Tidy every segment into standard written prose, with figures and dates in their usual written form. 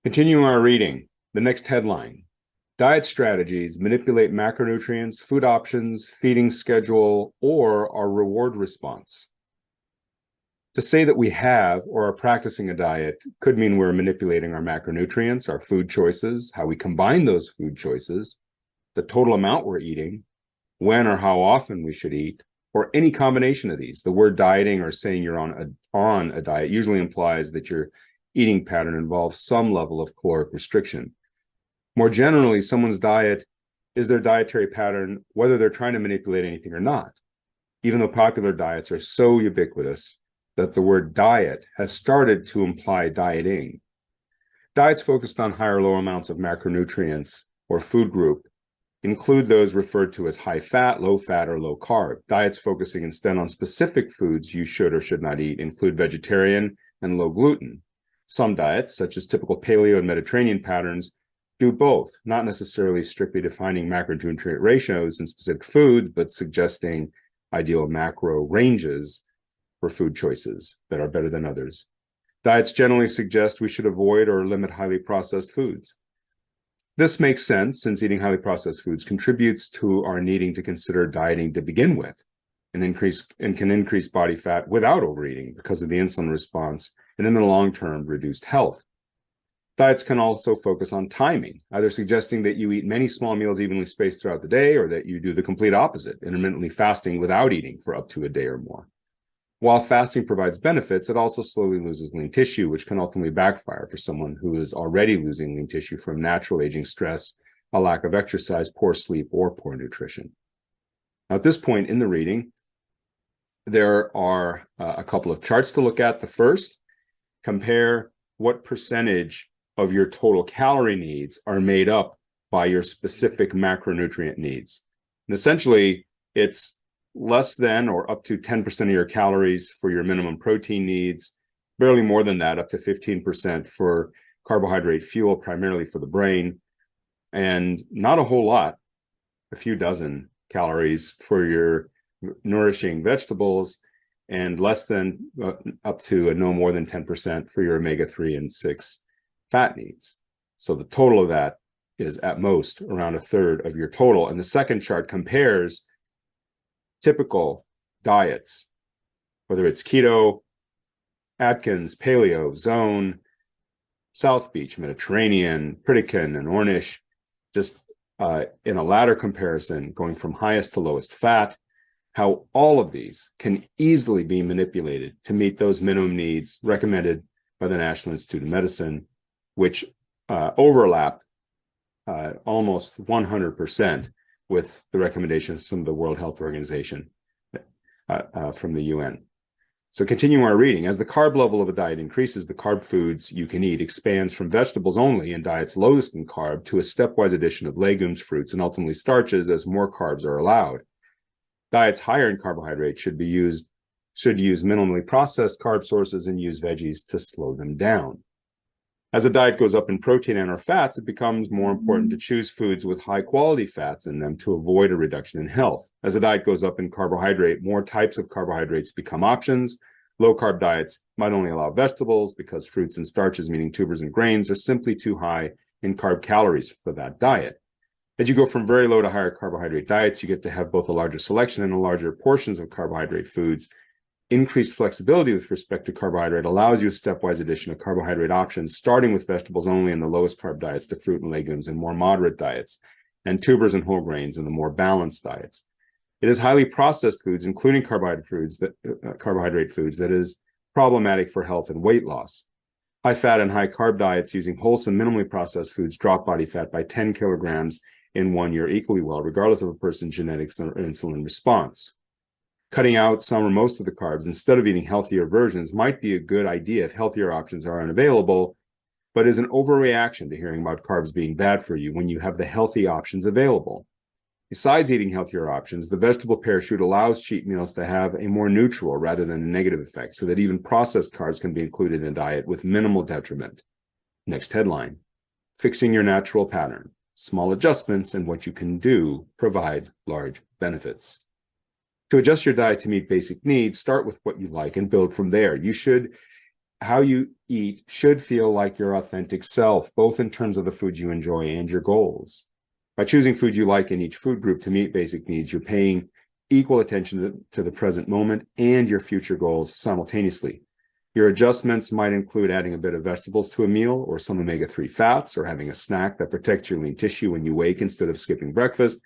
Continuing our reading, the next headline: diet strategies manipulate macronutrients, food options, feeding schedule, or our reward response. To say that we have or are practicing a diet could mean we're manipulating our macronutrients, our food choices, how we combine those food choices, the total amount we're eating, when or how often we should eat, or any combination of these. The word dieting or saying you're on a diet usually implies that your eating pattern involves some level of caloric restriction. More generally, someone's diet is their dietary pattern, whether they're trying to manipulate anything or not. Even though popular diets are so ubiquitous that the word diet has started to imply dieting. Diets focused on higher or low amounts of macronutrients or food group include those referred to as high fat, low fat, or low carb. Diets focusing instead on specific foods you should or should not eat include vegetarian and low gluten. Some diets, such as typical paleo and Mediterranean patterns, do both, not necessarily strictly defining macronutrient ratios in specific foods, but suggesting ideal macro ranges for food choices that are better than others. Diets generally suggest we should avoid or limit highly processed foods. This makes sense since eating highly processed foods contributes to our needing to consider dieting to begin with and can increase body fat without overeating because of the insulin response and in the long term reduced health. Diets can also focus on timing, either suggesting that you eat many small meals evenly spaced throughout the day or that you do the complete opposite, intermittently fasting without eating for up to a day or more. While fasting provides benefits, it also slowly loses lean tissue, which can ultimately backfire for someone who is already losing lean tissue from natural aging stress, a lack of exercise, poor sleep, or poor nutrition. Now, at this point in the reading, there are a couple of charts to look at. The first, compare what percentage of your total calorie needs are made up by your specific macronutrient needs. And essentially, it's less than or up to 10% of your calories for your minimum protein needs, barely more than that, up to 15% for carbohydrate fuel, primarily for the brain, and not a whole lot, a few dozen calories for your nourishing vegetables, and less than up to no more than 10% for your omega-3 and 6 fat needs. So the total of that is at most around a third of your total. And the second chart compares typical diets, whether it's keto, Atkins, paleo, zone, South Beach, Mediterranean, Pritikin, and Ornish, just in a ladder comparison, going from highest to lowest fat, how all of these can easily be manipulated to meet those minimum needs recommended by the National Institute of Medicine, which overlap almost 100% with the recommendations from the World Health Organization, from the UN. So continuing our reading, as the carb level of a diet increases, the carb foods you can eat expands from vegetables only in diets lowest in carb to a stepwise addition of legumes, fruits, and ultimately starches as more carbs are allowed. Diets higher in carbohydrate should use minimally processed carb sources and use veggies to slow them down. As a diet goes up in protein and or fats, it becomes more important to choose foods with high quality fats in them to avoid a reduction in health. As a diet goes up in carbohydrate, more types of carbohydrates become options. Low carb diets might only allow vegetables because fruits and starches, meaning tubers and grains, are simply too high in carb calories for that diet. As you go from very low to higher carbohydrate diets, you get to have both a larger selection and a larger portions of carbohydrate foods. Increased flexibility with respect to carbohydrate allows you a stepwise addition of carbohydrate options, starting with vegetables only in the lowest carb diets to fruit and legumes in more moderate diets, and tubers and whole grains in the more balanced diets. It is highly processed foods, including carbohydrate foods, that is problematic for health and weight loss. High fat and high carb diets using wholesome, minimally processed foods drop body fat by 10 kilograms in 1 year equally well, regardless of a person's genetics or insulin response. Cutting out some or most of the carbs instead of eating healthier versions might be a good idea if healthier options are unavailable, but is an overreaction to hearing about carbs being bad for you when you have the healthy options available. Besides eating healthier options, the vegetable parachute allows cheat meals to have a more neutral rather than a negative effect, so that even processed carbs can be included in a diet with minimal detriment. Next headline: fixing your natural pattern. Small adjustments and what you can do provide large benefits. To adjust your diet to meet basic needs, start with what you like and build from there. You should how you eat should feel like your authentic self, both in terms of the food you enjoy and your goals. By choosing food you like in each food group to meet basic needs, you're paying equal attention to the present moment and your future goals simultaneously. Your adjustments might include adding a bit of vegetables to a meal, or some omega-3 fats, or having a snack that protects your lean tissue when you wake instead of skipping breakfast.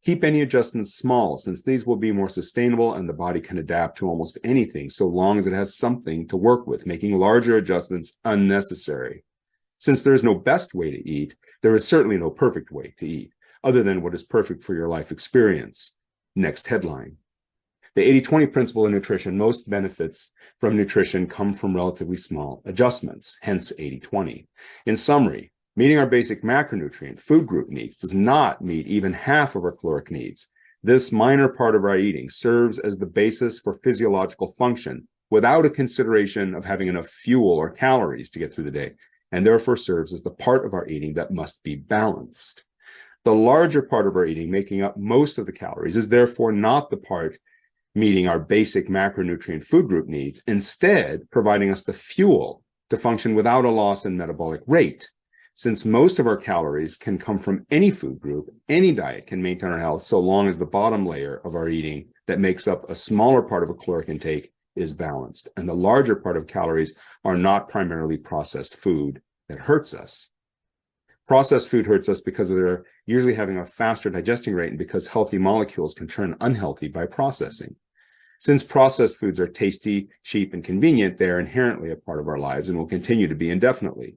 Keep any adjustments small, since these will be more sustainable and the body can adapt to almost anything so long as it has something to work with, making larger adjustments unnecessary. Since there is no best way to eat, there is certainly no perfect way to eat, other than what is perfect for your life experience. Next headline. The 80-20 principle in nutrition: most benefits from nutrition come from relatively small adjustments, hence 80-20. In summary, meeting our basic macronutrient food group needs does not meet even half of our caloric needs. This minor part of our eating serves as the basis for physiological function without a consideration of having enough fuel or calories to get through the day, and therefore serves as the part of our eating that must be balanced. The larger part of our eating, making up most of the calories, is therefore not the part meeting our basic macronutrient food group needs, instead providing us the fuel to function without a loss in metabolic rate. Since most of our calories can come from any food group, any diet can maintain our health so long as the bottom layer of our eating that makes up a smaller part of a caloric intake is balanced, and the larger part of calories are not primarily processed food that hurts us. Processed food hurts us because they're usually having a faster digesting rate and because healthy molecules can turn unhealthy by processing. Since processed foods are tasty, cheap, and convenient, they are inherently a part of our lives and will continue to be indefinitely.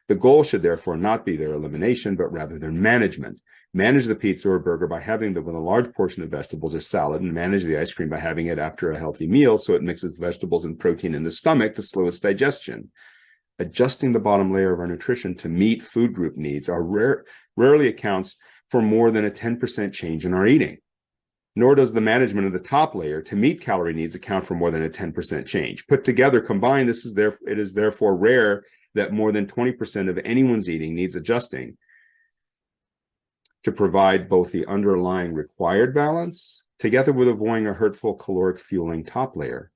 The goal should therefore not be their elimination, but rather their management. Manage the pizza or burger by having them with a large portion of vegetables or salad, and manage the ice cream by having it after a healthy meal so it mixes vegetables and protein in the stomach to slow its digestion. Adjusting the bottom layer of our nutrition to meet food group needs rarely accounts for more than a 10% change in our eating. Nor does the management of the top layer to meet calorie needs account for more than a 10% change. Put together, combined, it is therefore rare that more than 20% of anyone's eating needs adjusting to provide both the underlying required balance together with avoiding a hurtful caloric fueling top layer.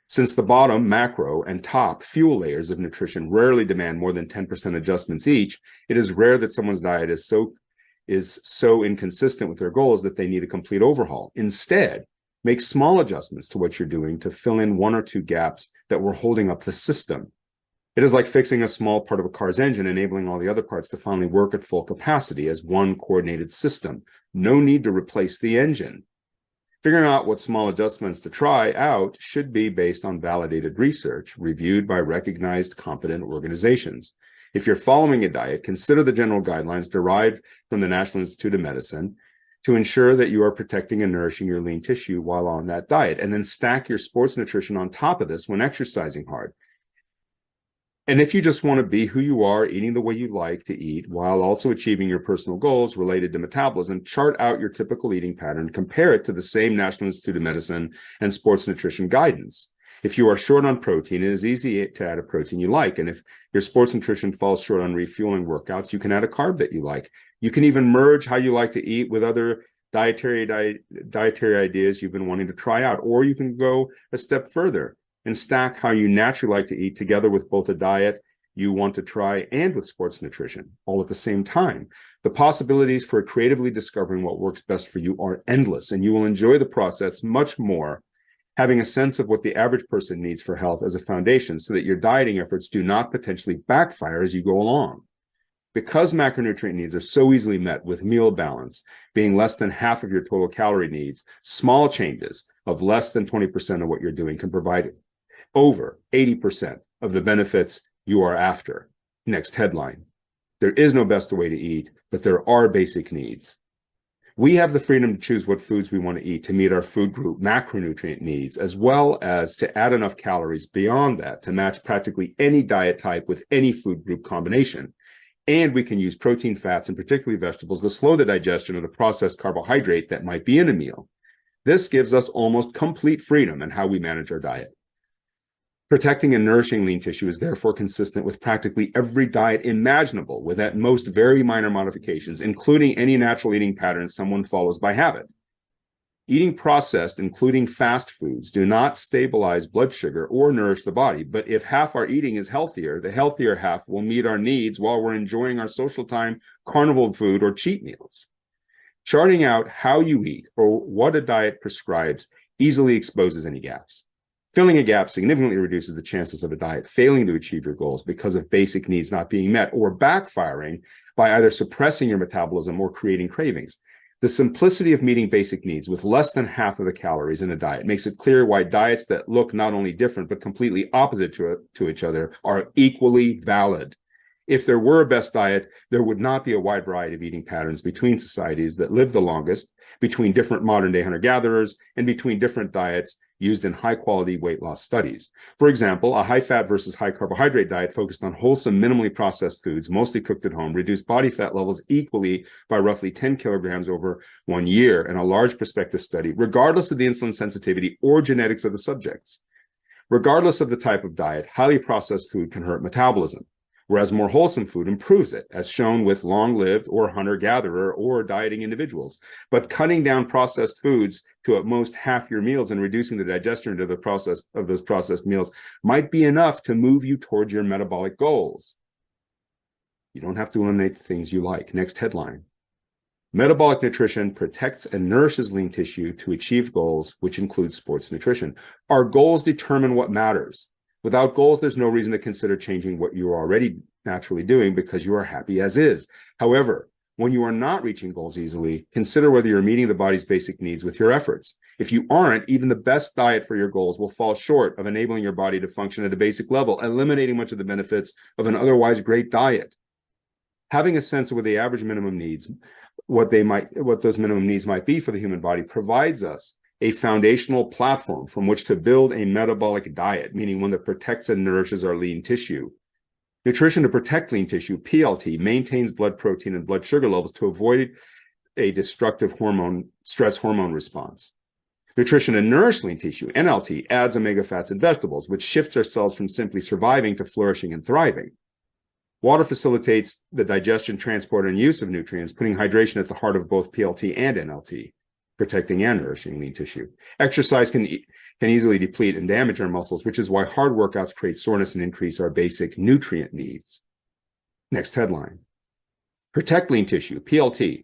Since the bottom, macro, and top, fuel layers of nutrition rarely demand more than 10% adjustments each, it is rare that someone's diet is so inconsistent with their goals that they need a complete overhaul. Instead, make small adjustments to what you're doing to fill in one or two gaps that were holding up the system. It is like fixing a small part of a car's engine, enabling all the other parts to finally work at full capacity as one coordinated system. No need to replace the engine. Figuring out what small adjustments to try out should be based on validated research reviewed by recognized competent organizations. If you're following a diet, consider the general guidelines derived from the National Institute of Medicine to ensure that you are protecting and nourishing your lean tissue while on that diet, and then stack your sports nutrition on top of this when exercising hard. And if you just want to be who you are, eating the way you like to eat, while also achieving your personal goals related to metabolism, chart out your typical eating pattern, compare it to the same National Institute of Medicine and sports nutrition guidance. If you are short on protein, it is easy to add a protein you like. And if your sports nutrition falls short on refueling workouts, you can add a carb that you like. You can even merge how you like to eat with other dietary ideas you've been wanting to try out. Or you can go a step further and stack how you naturally like to eat together with both a diet you want to try and with sports nutrition, all at the same time. The possibilities for creatively discovering what works best for you are endless, and you will enjoy the process much more having a sense of what the average person needs for health as a foundation so that your dieting efforts do not potentially backfire as you go along. Because macronutrient needs are so easily met with meal balance being less than half of your total calorie needs, small changes of less than 20% of what you're doing can provide over 80% of the benefits you are after. Next headline. There is no best way to eat, but there are basic needs. We have the freedom to choose what foods we want to eat to meet our food group macronutrient needs, as well as to add enough calories beyond that to match practically any diet type with any food group combination. And we can use protein, fats, and particularly vegetables to slow the digestion of the processed carbohydrate that might be in a meal. This gives us almost complete freedom in how we manage our diet. Protecting and nourishing lean tissue is therefore consistent with practically every diet imaginable, with at most very minor modifications, including any natural eating patterns someone follows by habit. Eating processed, including fast foods, do not stabilize blood sugar or nourish the body. But if half our eating is healthier, the healthier half will meet our needs while we're enjoying our social time, carnival food, or cheat meals. Charting out how you eat or what a diet prescribes easily exposes any gaps. Filling a gap significantly reduces the chances of a diet failing to achieve your goals because of basic needs not being met or backfiring by either suppressing your metabolism or creating cravings. The simplicity of meeting basic needs with less than half of the calories in a diet makes it clear why diets that look not only different but completely opposite to each other are equally valid. If there were a best diet, there would not be a wide variety of eating patterns between societies that live the longest, between different modern-day hunter-gatherers, and between different diets used in high-quality weight loss studies. For example, a high-fat versus high-carbohydrate diet focused on wholesome, minimally processed foods, mostly cooked at home, reduced body fat levels equally by roughly 10 kilograms over 1 year in a large prospective study, regardless of the insulin sensitivity or genetics of the subjects. Regardless of the type of diet, highly processed food can hurt metabolism, whereas more wholesome food improves it, as shown with long-lived or hunter-gatherer or dieting individuals. But cutting down processed foods to at most half your meals and reducing the digestion of those processed meals might be enough to move you towards your metabolic goals. You don't have to eliminate the things you like. Next headline. Metabolic nutrition protects and nourishes lean tissue to achieve goals, which include sports nutrition. Our goals determine what matters. Without goals, there's no reason to consider changing what you are already naturally doing because you are happy as is. However, when you are not reaching goals easily, consider whether you're meeting the body's basic needs with your efforts. If you aren't, even the best diet for your goals will fall short of enabling your body to function at a basic level, eliminating much of the benefits of an otherwise great diet. Having a sense of what the average minimum needs, what those minimum needs might be for the human body, provides us a foundational platform from which to build a metabolic diet, meaning one that protects and nourishes our lean tissue. Nutrition to protect lean tissue, PLT, maintains blood protein and blood sugar levels to avoid a destructive stress hormone response. Nutrition to nourish lean tissue, NLT, adds omega fats and vegetables, which shifts our cells from simply surviving to flourishing and thriving. Water facilitates the digestion, transport, and use of nutrients, putting hydration at the heart of both PLT and NLT, protecting and nourishing lean tissue. Exercise can easily deplete and damage our muscles, which is why hard workouts create soreness and increase our basic nutrient needs. Next headline. Protect lean tissue, PLT,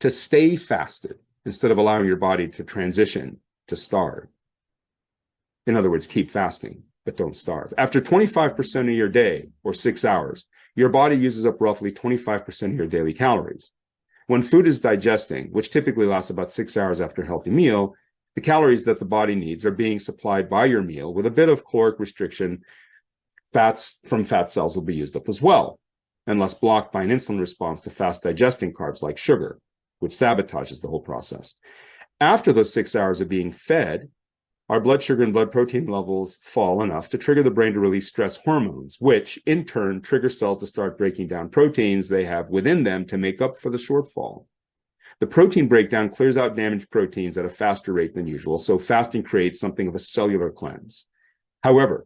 to stay fasted instead of allowing your body to transition to starve. In other words, keep fasting, but don't starve. After 25% of your day, or 6 hours, your body uses up roughly 25% of your daily calories. When food is digesting, which typically lasts about 6 hours after a healthy meal, the calories that the body needs are being supplied by your meal with a bit of caloric restriction. Fats from fat cells will be used up as well, unless blocked by an insulin response to fast digesting carbs like sugar, which sabotages the whole process. After those 6 hours of being fed, our blood sugar and blood protein levels fall enough to trigger the brain to release stress hormones, which in turn trigger cells to start breaking down proteins they have within them to make up for the shortfall. The protein breakdown clears out damaged proteins at a faster rate than usual, so fasting creates something of a cellular cleanse. However,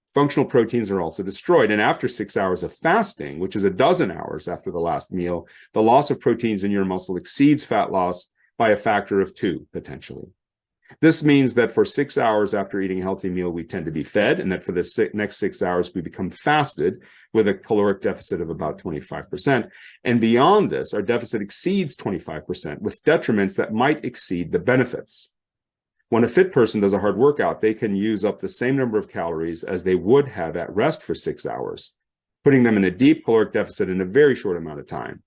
functional proteins are also destroyed, and after 6 hours of fasting, which is a dozen hours after the last meal, the loss of proteins in your muscle exceeds fat loss by a factor of 2, potentially. This means that for 6 hours after eating a healthy meal, we tend to be fed, and that for the next 6 hours, we become fasted with a caloric deficit of about 25%. And beyond this, our deficit exceeds 25%, with detriments that might exceed the benefits. When a fit person does a hard workout, they can use up the same number of calories as they would have at rest for 6 hours, putting them in a deep caloric deficit in a very short amount of time.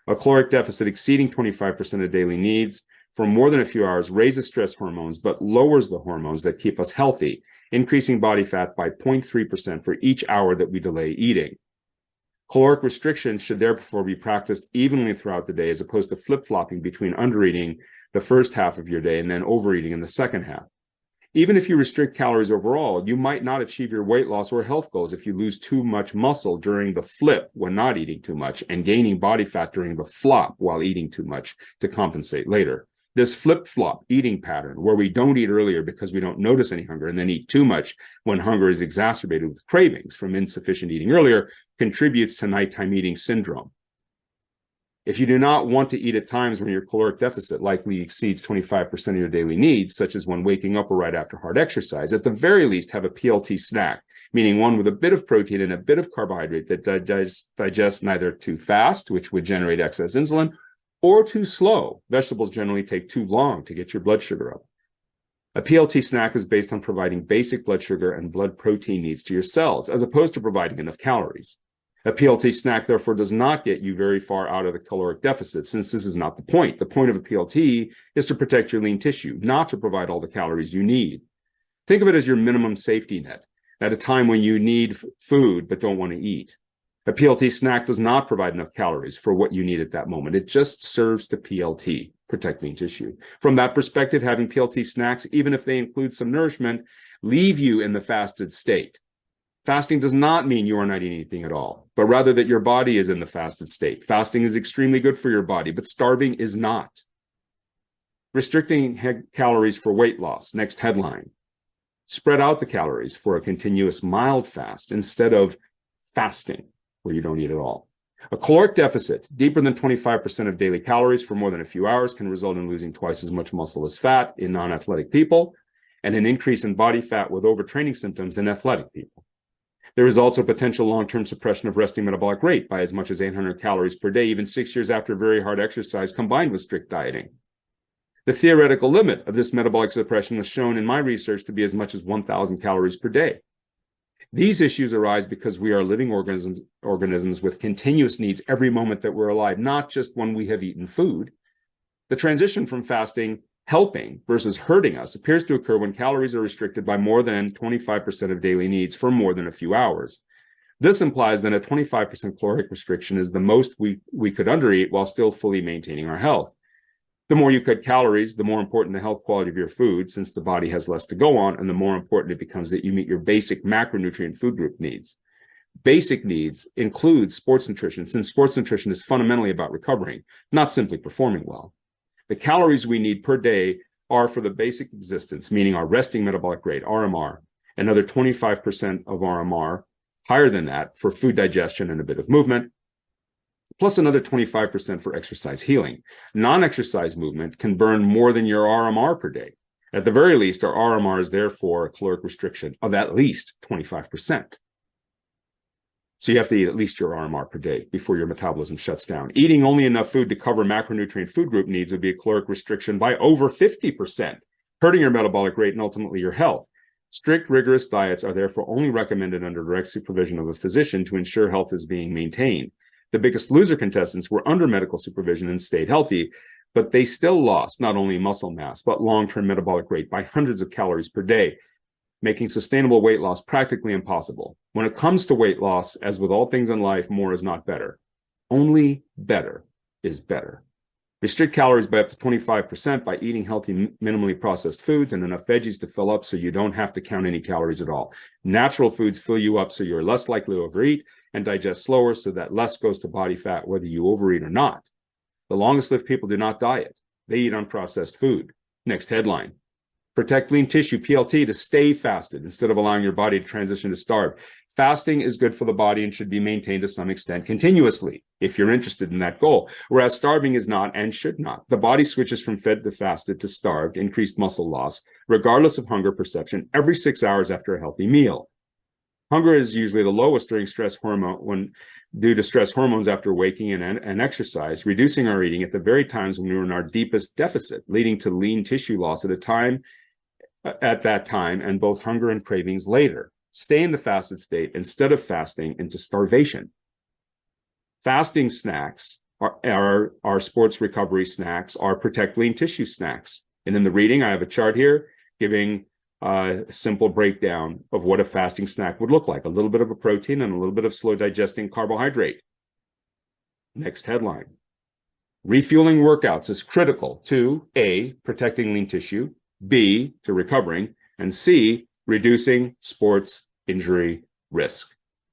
A caloric deficit exceeding 25% of daily needs for more than a few hours raises stress hormones, but lowers the hormones that keep us healthy, increasing body fat by 0.3% for each hour that we delay eating. Caloric restriction should therefore be practiced evenly throughout the day, as opposed to flip-flopping between undereating the first half of your day and then overeating in the second half. Even if you restrict calories overall, you might not achieve your weight loss or health goals if you lose too much muscle during the flip when not eating too much, and gaining body fat during the flop while eating too much to compensate later. This flip-flop eating pattern, where we don't eat earlier because we don't notice any hunger and then eat too much when hunger is exacerbated with cravings from insufficient eating earlier, contributes to nighttime eating syndrome. If you do not want to eat at times when your caloric deficit likely exceeds 25% of your daily needs, such as when waking up or right after hard exercise, at the very least have a PLT snack, meaning one with a bit of protein and a bit of carbohydrate that digests neither too fast, which would generate excess insulin, or too slow. Vegetables generally take too long to get your blood sugar up. A PLT snack is based on providing basic blood sugar and blood protein needs to your cells, as opposed to providing enough calories. A PLT snack, therefore, does not get you very far out of the caloric deficit, since this is not the point. The point of a PLT is to protect your lean tissue, not to provide all the calories you need. Think of it as your minimum safety net at a time when you need food but don't want to eat. A PLT snack does not provide enough calories for what you need at that moment. It just serves to PLT, protect lean tissue. From that perspective, having PLT snacks, even if they include some nourishment, leave you in the fasted state. Fasting does not mean you are not eating anything at all, but rather that your body is in the fasted state. Fasting is extremely good for your body, but starving is not. Restricting calories for weight loss, next headline. Spread out the calories for a continuous mild fast instead of fasting, where you don't eat at all. A caloric deficit deeper than 25% of daily calories for more than a few hours can result in losing twice as much muscle as fat in non-athletic people, and an increase in body fat with overtraining symptoms in athletic people. There is also potential long-term suppression of resting metabolic rate by as much as 800 calories per day, even 6 years after very hard exercise combined with strict dieting. The theoretical limit of this metabolic suppression was shown in my research to be as much as 1,000 calories per day. These issues arise because we are living organisms with continuous needs every moment that we're alive, not just when we have eaten food. The transition from fasting helping versus hurting us appears to occur when calories are restricted by more than 25% of daily needs for more than a few hours. This implies that a 25% caloric restriction is the most we could undereat while still fully maintaining our health. The more you cut calories, the more important the health quality of your food, since the body has less to go on, and the more important it becomes that you meet your basic macronutrient food group needs. Basic needs include sports nutrition, since sports nutrition is fundamentally about recovering, not simply performing well. The calories we need per day are for the basic existence, meaning our resting metabolic rate, RMR, another 25% of RMR, higher than that for food digestion and a bit of movement, plus another 25% for exercise healing. Non-exercise movement can burn more than your RMR per day. At the very least, our RMR is therefore a caloric restriction of at least 25%. So you have to eat at least your RMR per day before your metabolism shuts down. Eating only enough food to cover macronutrient food group needs would be a caloric restriction by over 50%, hurting your metabolic rate and ultimately your health. Strict, rigorous diets are therefore only recommended under direct supervision of a physician to ensure health is being maintained. The biggest loser contestants were under medical supervision and stayed healthy, but they still lost not only muscle mass, but long-term metabolic rate by hundreds of calories per day, making sustainable weight loss practically impossible. When it comes to weight loss, as with all things in life, more is not better. Only better is better. Restrict calories by up to 25% by eating healthy, minimally processed foods and enough veggies to fill up so you don't have to count any calories at all. Natural foods fill you up so you're less likely to overeat and digest slower so that less goes to body fat whether you overeat or not. The longest lived people do not diet. They eat unprocessed food. Next headline. Protect lean tissue, PLT, to stay fasted instead of allowing your body to transition to starve. Fasting is good for the body and should be maintained to some extent continuously if you're interested in that goal, whereas starving is not and should not. The body switches from fed to fasted to starved, increased muscle loss, regardless of hunger perception, every 6 hours after a healthy meal. Hunger is usually the lowest during stress hormone due to stress hormones after waking and exercise, reducing our eating at the very times when we were in our deepest deficit, leading to lean tissue loss at that time, and both hunger and cravings later. Stay in the fasted state instead of fasting into starvation. Fasting snacks are sports recovery snacks, are protect lean tissue snacks. And in the reading, I have a chart here giving a simple breakdown of what a fasting snack would look like. A little bit of a protein and a little bit of slow digesting carbohydrate. Next headline. Refueling workouts is critical to A, protecting lean tissue, B, to recovering, and C, reducing sports injury risk.